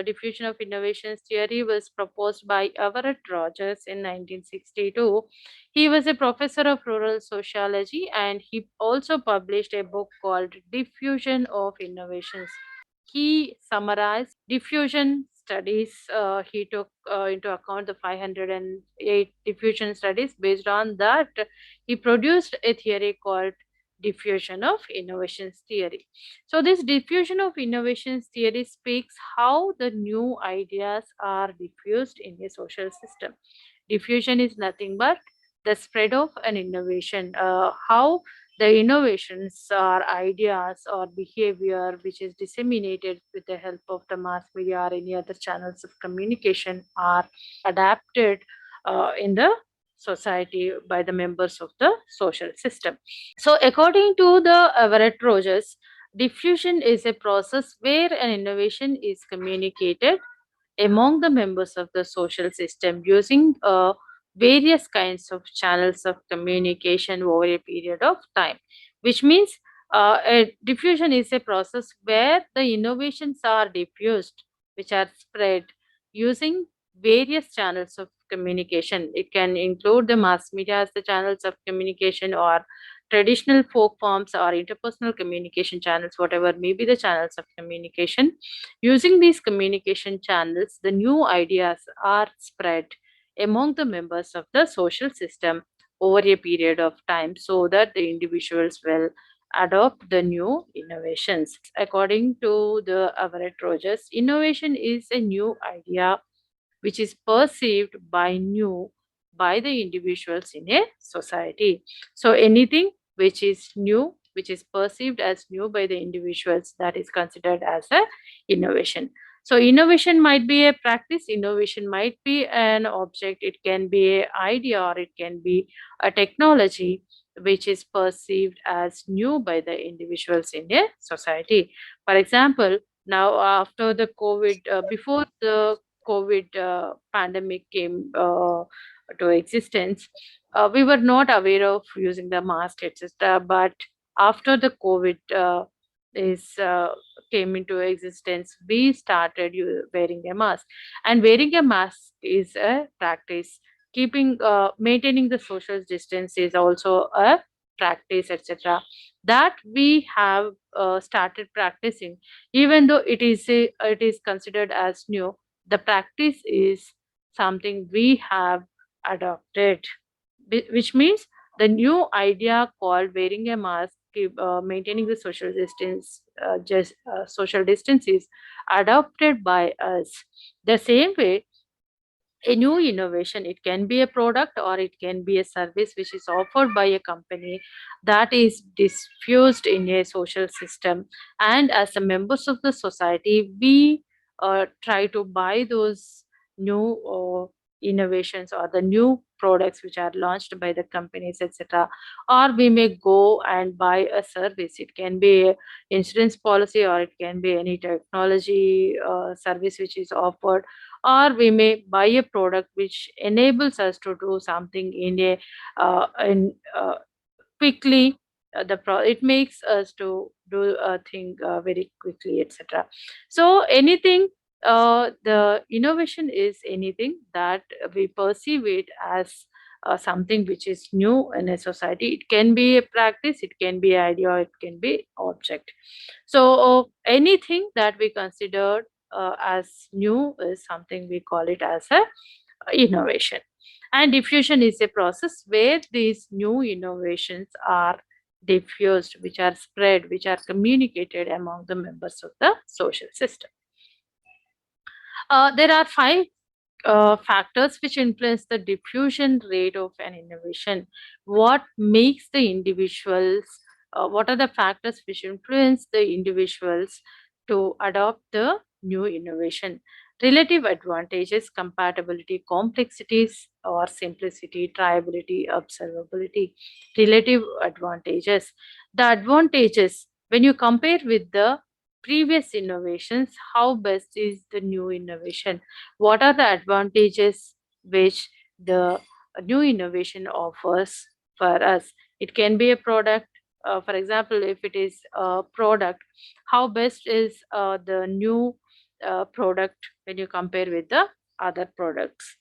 diffusion of innovations theory was proposed by Everett Rogers in 1962. He was a professor of rural sociology and he also published a book called Diffusion of Innovations. He summarized diffusion studies. He took into account the 508 diffusion studies. Based on that, he produced a theory called diffusion of innovations theory. So, this diffusion of innovations theory speaks how the new ideas are diffused in a social system. Diffusion is nothing but the spread of an innovation. How the innovations or ideas or behavior which is disseminated with the help of the mass media or any other channels of communication are adapted in the society by the members of the social system. So, according to the Everett Rogers, diffusion is a process where an innovation is communicated among the members of the social system using various kinds of channels of communication over a period of time, which means a diffusion is a process where the innovations are diffused, which are spread using various channels of communication. It can include the mass media as the channels of communication, or traditional folk forms, or interpersonal communication channels, whatever may be the channels of communication. Using these communication channels, the new ideas are spread among the members of the social system over a period of time so that the individuals will adopt the new innovations. According to the Everett Rogers, innovation is a new idea which is perceived by new by the individuals in a society. So anything which is new, which is perceived as new by the individuals, that is considered as a innovation. So innovation might be a practice, innovation might be an object, it can be an idea, or it can be a technology which is perceived as new by the individuals in a society. For example, now after the COVID, before the COVID pandemic came to existence, we were not aware of using the mask, etc. But after the COVID is came into existence, we started wearing a mask, and wearing a mask is a practice. Keeping maintaining the social distance is also a practice, etc. That we have started practicing, even though it is considered as new. The practice is something we have adopted, which means the new idea called wearing a mask, maintaining the social distance, just social distance is adopted by us. The same way, a new innovation, it can be a product or it can be a service which is offered by a company, that is diffused in a social system, and as a members of the society we try to buy those new innovations or the new products which are launched by the companies, etc. Or we may go and buy a service. It can be a insurance policy, or it can be any technology service which is offered, or we may buy a product which enables us to do something in a in quickly. It makes us to do a thing very quickly, etc. So anything, the innovation is anything that we perceive it as something which is new in a society. It can be a practice, it can be idea, it can be object. So anything that we consider as new is something we call it as a innovation. And diffusion is a process where these new innovations are diffused, which are spread, which are communicated among the members of the social system. There are five factors which influence the diffusion rate of an innovation. What makes the individuals, what are the factors which influence the individuals to adopt the new innovation? Relative advantages, compatibility, complexities or simplicity, triability, observability. Relative advantages. The advantages, when you compare with the previous innovations, how best is the new innovation? What are the advantages which the new innovation offers for us? It can be a product. For example, if it is a product, how best is the new product when you compare with the other products.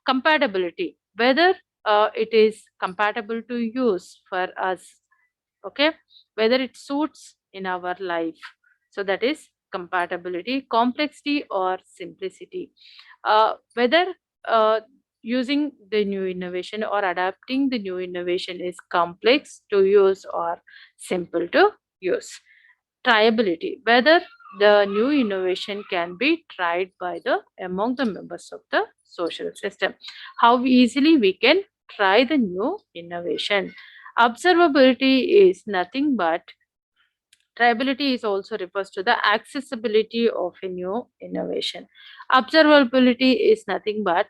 Compatibility, whether it is compatible to use for us, okay, whether it suits in our life. So that is compatibility. Complexity or simplicity, whether uh, using the new innovation or adapting the new innovation is complex to use or simple to use. Triability, whether the new innovation can be tried by the among the members of the social system, how easily we can try the new innovation. Observability is nothing but, triability is also refers to the accessibility of a new innovation. Observability is nothing but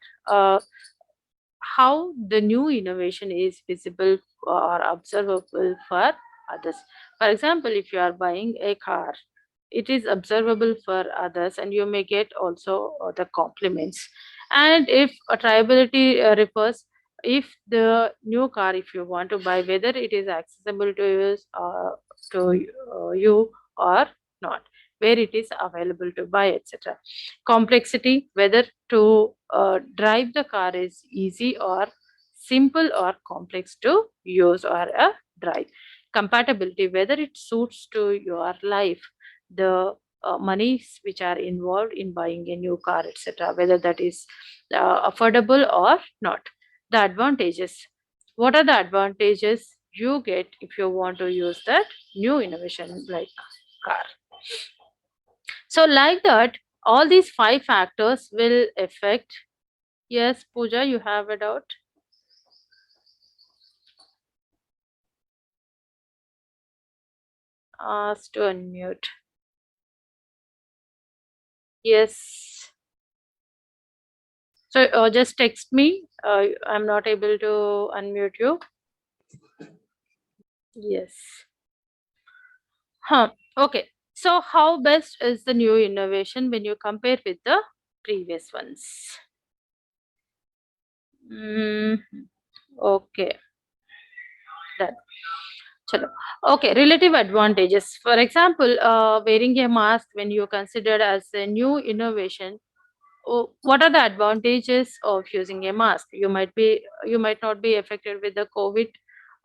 how the new innovation is visible or observable for others. For example, if you are buying a car, it is observable for others and you may get also the compliments. And if a triability refers, if the new car, if you want to buy, whether it is accessible to use to you or not, where it is available to buy, etc. Complexity, whether to drive the car is easy or simple or complex to use or drive. Compatibility, whether it suits to your life, the monies which are involved in buying a new car, etc., whether that is affordable or not. The advantages, what are the advantages you get if you want to use that new innovation like car? So like that, all these five factors will affect. Yes, Pooja, you have a doubt? Ask to unmute. Yes. So just text me. I'm not able to unmute you. Yes. Huh. Okay. So how best is the new innovation when you compare with the previous ones? Mm, okay. Done. Chalo. Okay, relative advantages. For example, wearing a mask when you considered as a new innovation. Oh, what are the advantages of using a mask? You might not be affected with the COVID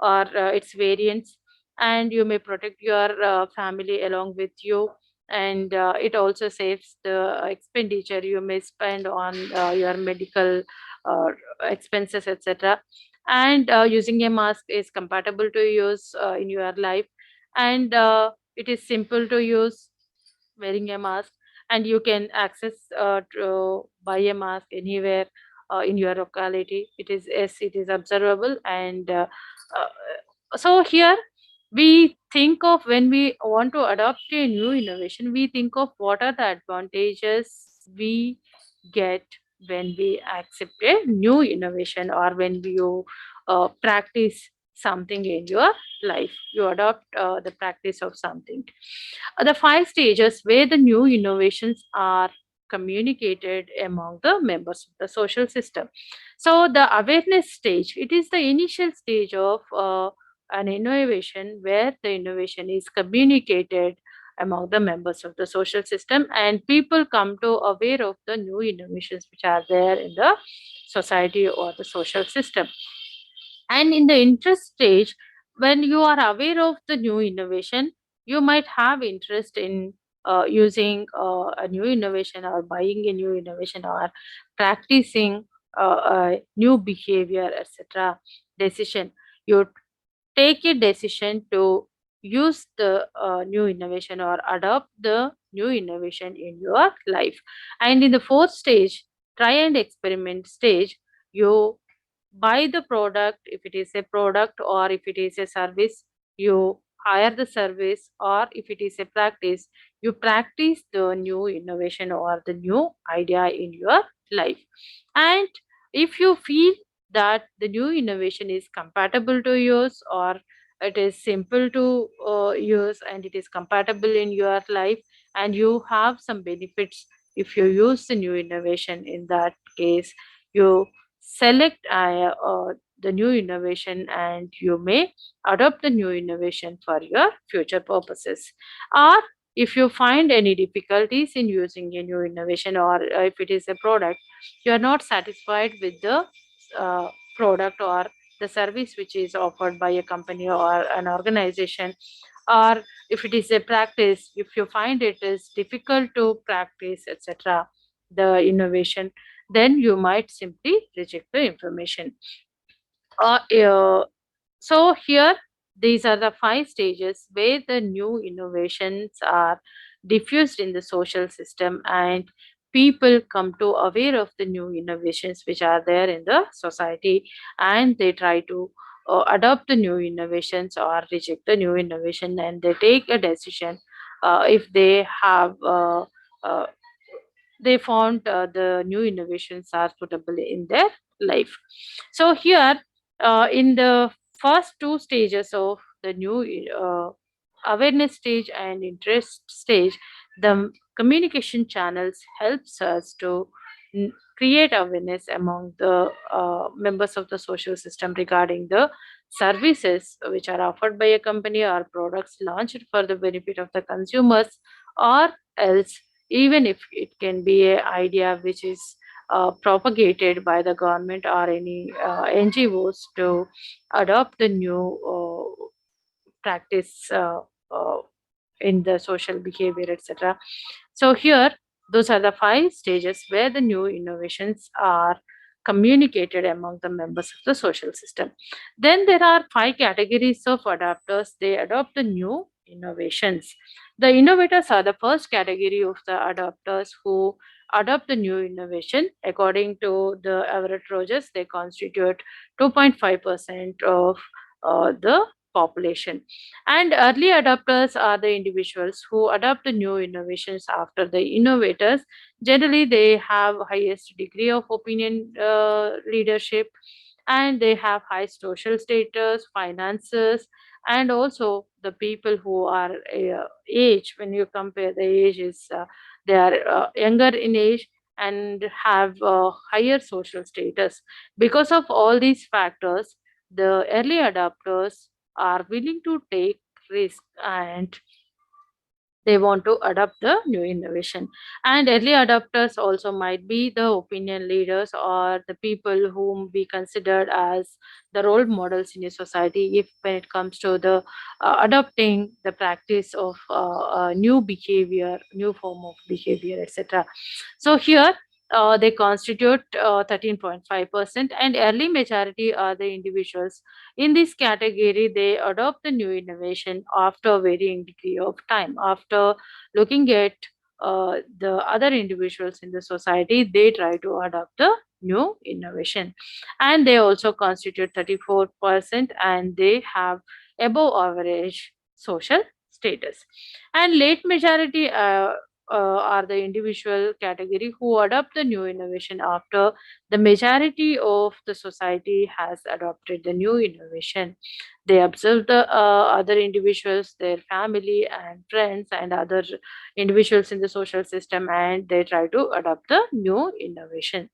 or its variants, and you may protect your family along with you. And it also saves the expenditure you may spend on your medical uh, expenses, etc. And using a mask is compatible to use in your life, and it is simple to use, wearing a mask, and you can access to buy a mask anywhere in your locality. It is, yes, it is observable. And so here we think of, when we want to adopt a new innovation, we think of what are the advantages we get when we accept a new innovation, or when you practice something in your life, you adopt the practice of something. The five stages where the new innovations are communicated among the members of the social system. So, the awareness stage, it is the initial stage of an innovation where the innovation is communicated among the members of the social system, and people come to aware of the new innovations which are there in the society or the social system. And in the interest stage, when you are aware of the new innovation, you might have interest in using a new innovation, or buying a new innovation, or practicing a new behavior, etc. Decision. You take a decision to use the new innovation or adopt the new innovation in your life. And in the fourth stage, try and experiment stage, you buy the product if it is a product, or if it is a service, you hire the service, or if it is a practice, you practice the new innovation or the new idea in your life. And if you feel that the new innovation is compatible to use, or it is simple to use, and it is compatible in your life, and you have some benefits if you use the new innovation, in that case you select the new innovation, and you may adopt the new innovation for your future purposes. Or If you find any difficulties in using a new innovation, or if it is a product, you are not satisfied with the uh, product or the service which is offered by a company or an organization, or if it is a practice, if you find it is difficult to practice, etc., the innovation, then you might simply reject the information. uh, uh, so here, these are the five stages where the new innovations are diffused in the social system, and people come to aware of the new innovations which are there in the society, and they try to adopt the new innovations or reject the new innovation, and they take a decision if they have uh, they found the new innovations are suitable in their life. So here, in the first two stages of the new awareness stage and interest stage, the communication channels helps us to create awareness among the members of the social system regarding the services which are offered by a company or products launched for the benefit of the consumers, or else even if it can be a idea which is propagated by the government or any NGOs to adopt the new practice in the social behavior, etc. So here, those are the five stages where the new innovations are communicated among the members of the social system. Then there are five categories of adapters. They adopt the new innovations. The innovators are the first category of the adopters who adopt the new innovation. According to the Everett Rogers, they constitute 2.5% of the population. And early adopters are the individuals who adopt the new innovations after the innovators. Generally, they have highest degree of opinion leadership, and they have high social status, finances, and also the people who are age. When you compare the ages, they are younger in age and have higher social status. Because of all these factors, the early adopters are willing to take risk, and they want to adopt the new innovation. And early adopters also might be the opinion leaders or the people whom we considered as the role models in a society, if when it comes to the adopting the practice of new behavior, new form of behavior, etc. So here, they constitute 13.5%, and early majority are the individuals. In this category, they adopt the new innovation after varying degree of time. After looking at the other individuals in the society, they try to adopt the new innovation. And they also constitute 34%, and they have above average social status. And late majority are the individual category who adopt the new innovation after the majority of the society has adopted the new innovation. They observe the other individuals, their family and friends, and other individuals in the social system, and they try to adopt the new innovation.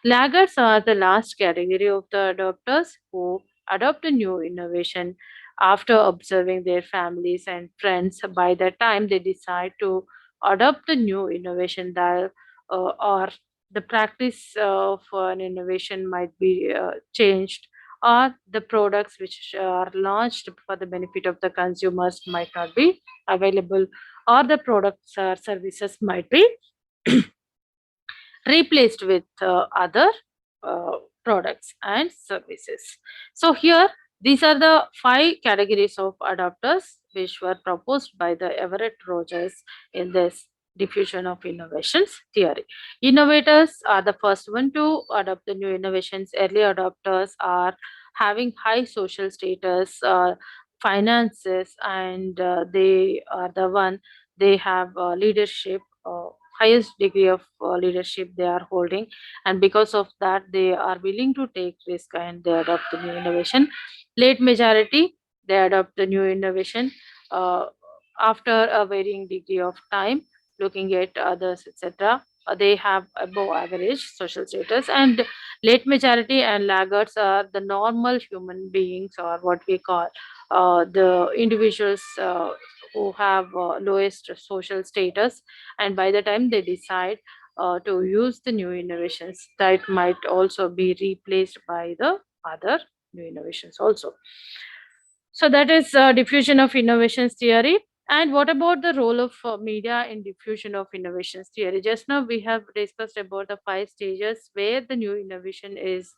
Laggards are the last category of the adopters who adopt a new innovation after observing their families and friends. By the time they decide to adopt the new innovation, that or the practice of an innovation might be changed, or the products which are launched for the benefit of the consumers might not be available, or the products or services might be replaced with other uh, products and services. So here, these are the five categories of adopters which were proposed by the Everett Rogers in this diffusion of innovations theory. Innovators are the first one to adopt the new innovations. Early adopters are having high social status, finances, and they are the one, they have leadership, highest degree of leadership they are holding, and because of that they are willing to take risk and they adopt the new innovation. Late majority, they adopt the new innovation uh, after a varying degree of time, looking at others, etc. They have above average social status. And late majority and laggards are the normal human beings, or what we call the individuals who have lowest social status, and by the time they decide to use the new innovations, that might also be replaced by the other new innovations also. So that is diffusion of innovations theory. And what about the role of media in diffusion of innovations theory? Just now we have discussed about the five stages where the new innovation is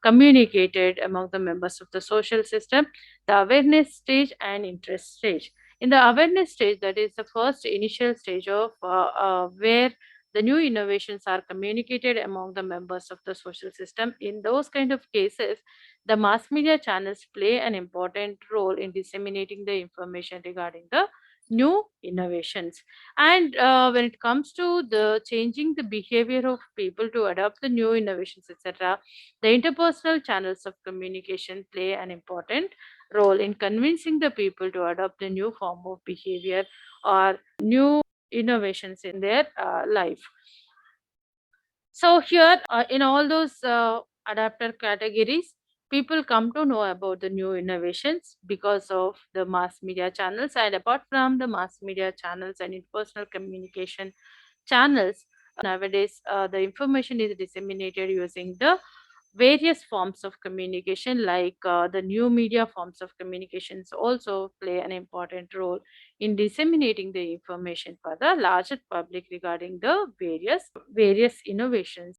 communicated among the members of the social system: the awareness stage and interest stage. In the awareness stage, that is the first initial stage of where the new innovations are communicated among the members of the social system. In those kind of cases, the mass media channels play an important role in disseminating the information regarding the new innovations. And when it comes to the changing the behavior of people to adopt the new innovations, etc., the interpersonal channels of communication play an important role in convincing the people to adopt the new form of behavior or new innovations in their life. So here, in all those adapter categories, people come to know about the new innovations because of the mass media channels. And apart from the mass media channels and interpersonal communication channels, nowadays the information is disseminated using the various forms of communication, like the new media forms of communications also play an important role in disseminating the information for the larger public regarding the various innovations.